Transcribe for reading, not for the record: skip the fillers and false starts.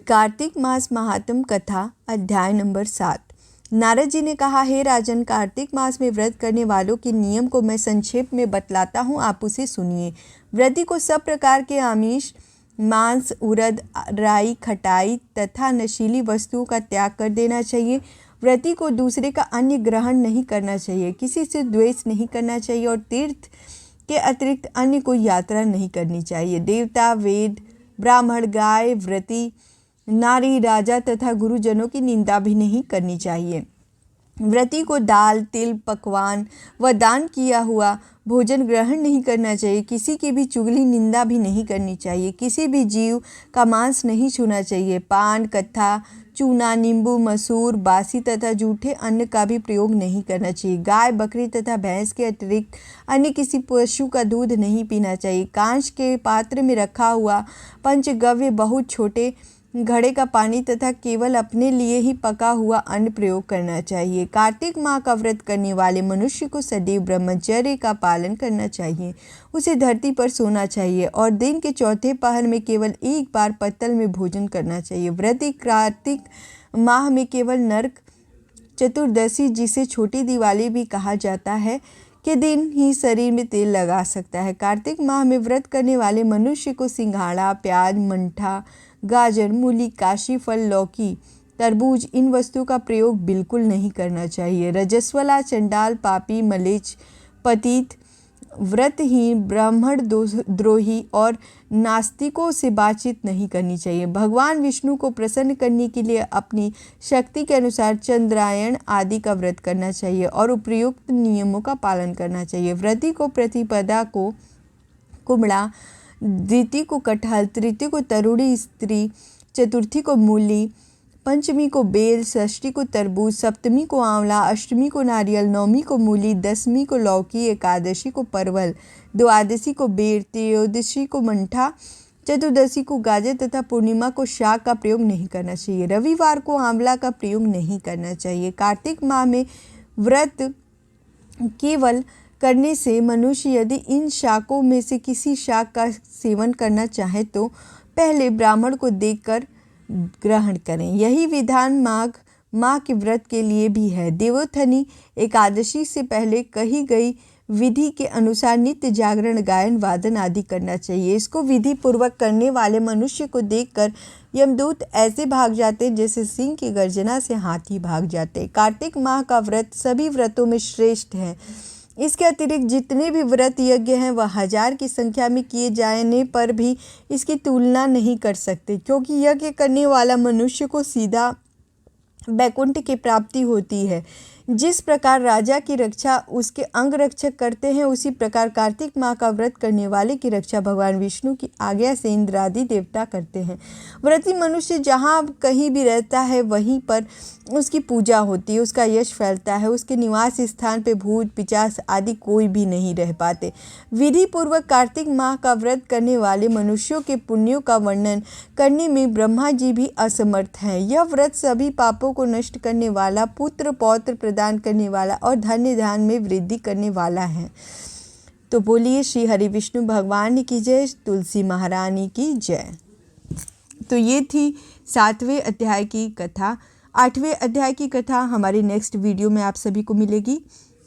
कार्तिक मास महात्म कथा अध्याय नंबर 7। नारद जी ने कहा, हे राजन, कार्तिक मास में व्रत करने वालों के नियम को मैं संक्षेप में बतलाता हूँ, आप उसे सुनिए। व्रती को सब प्रकार के आमिष, मांस, उड़द, राई, खटाई तथा नशीली वस्तुओं का त्याग कर देना चाहिए। व्रती को दूसरे का अन्न ग्रहण नहीं करना चाहिए, किसी से द्वेष नहीं करना चाहिए और तीर्थ के अतिरिक्त अन्य कोई यात्रा नहीं करनी चाहिए। देवता, वेद, ब्राह्मण, गाय, व्रती, नारी, राजा तथा गुरुजनों की निंदा भी नहीं करनी चाहिए। व्रती को दाल, तिल, पकवान व दान किया हुआ भोजन ग्रहण नहीं करना चाहिए। किसी की भी चुगली, निंदा भी नहीं करनी चाहिए। किसी भी जीव का मांस नहीं छूना चाहिए। पान, कत्था, चूना, नींबू, मसूर, बासी तथा जूठे अन्न का भी प्रयोग नहीं करना चाहिए। गाय, बकरी तथा भैंस के अतिरिक्त अन्य किसी पशु का दूध नहीं पीना चाहिए। कांच के पात्र में रखा हुआ पंचगव्य, बहुत छोटे घड़े का पानी तथा केवल अपने लिए ही पका हुआ अन्न प्रयोग करना चाहिए। कार्तिक माह का व्रत करने वाले मनुष्य को सदैव ब्रह्मचर्य का पालन करना चाहिए। उसे धरती पर सोना चाहिए और दिन के चौथे पहर में केवल एक बार पत्तल में भोजन करना चाहिए। व्रती कार्तिक माह में केवल नरक चतुर्दशी, जिसे छोटी दिवाली भी कहा जाता है, के दिन ही शरीर में तेल लगा सकता है। कार्तिक माह में व्रत करने वाले मनुष्य को सिंघाड़ा, प्याज, मंठा, गाजर, मूली, काशी फल, लौकी, तरबूज, इन वस्तुओं का प्रयोग बिल्कुल नहीं करना चाहिए। रजस्वला, चंडाल, पापी, मलेच्छ, पतित, व्रतहीन, ब्राह्मण द्रोही और नास्तिकों से बातचीत नहीं करनी चाहिए। भगवान विष्णु को प्रसन्न करने के लिए अपनी शक्ति के अनुसार चंद्रायण आदि का व्रत करना चाहिए और उपयुक्त नियमों का पालन करना चाहिए। व्रती को प्रतिपदा को कुमड़ा, द्वितीय को कटहल, तृतीय को तरुणी स्त्री, चतुर्थी को मूली, पंचमी को बेल, षष्ठी को तरबूज, सप्तमी को आंवला, अष्टमी को नारियल, नवमी को मूली, दसवीं को लौकी, एकादशी को परवल, द्वादशी को बेर, त्रयोदशी को मंठा, चतुर्दशी को गाजर तथा पूर्णिमा को शाक का प्रयोग नहीं करना चाहिए। रविवार को आंवला का प्रयोग नहीं करना चाहिए। कार्तिक माह में व्रत केवल करने से मनुष्य यदि इन शाकों में से किसी शाक का सेवन करना चाहे तो पहले ब्राह्मण को देखकर ग्रहण करें। यही विधान माघ माह के व्रत के लिए भी है। देवोत्थनी एकादशी से पहले कही गई विधि के अनुसार नित्य जागरण, गायन, वादन आदि करना चाहिए। इसको विधि पूर्वक करने वाले मनुष्य को देखकर यमदूत ऐसे भाग जाते हैं जैसे सिंह की गर्जना से हाथी भाग जाते। कार्तिक माह का व्रत सभी व्रतों में श्रेष्ठ है। इसके अतिरिक्त जितने भी व्रत यज्ञ हैं वह 1000 की संख्या में किए जाने पर भी इसकी तुलना नहीं कर सकते, क्योंकि यज्ञ करने वाला मनुष्य को सीधा वैकुंठ की प्राप्ति होती है। जिस प्रकार राजा की रक्षा उसके अंग रक्षक करते हैं, उसी प्रकार कार्तिक माह का व्रत करने वाले की रक्षा भगवान विष्णु की आज्ञा से इंद्र आदि देवता करते हैं। व्रती मनुष्य जहाँ कहीं भी रहता है वहीं पर उसकी पूजा होती है, उसका यश फैलता है। उसके निवास स्थान पे भूत, पिशाच आदि कोई भी नहीं रह पाते। विधि पूर्वक कार्तिक माह का व्रत करने वाले मनुष्यों के पुण्यों का वर्णन करने में ब्रह्मा जी भी असमर्थ हैं। यह व्रत सभी पापों को नष्ट करने वाला, पुत्र पौत्र प्रदान करने वाला और धन्य धान में वृद्धि करने वाला है। तो बोलिए श्री हरि विष्णु भगवान की जय, तुलसी महारानी की जय। तो ये थी 7वें अध्याय की कथा। 8वें अध्याय की कथा हमारी नेक्स्ट वीडियो में आप सभी को मिलेगी।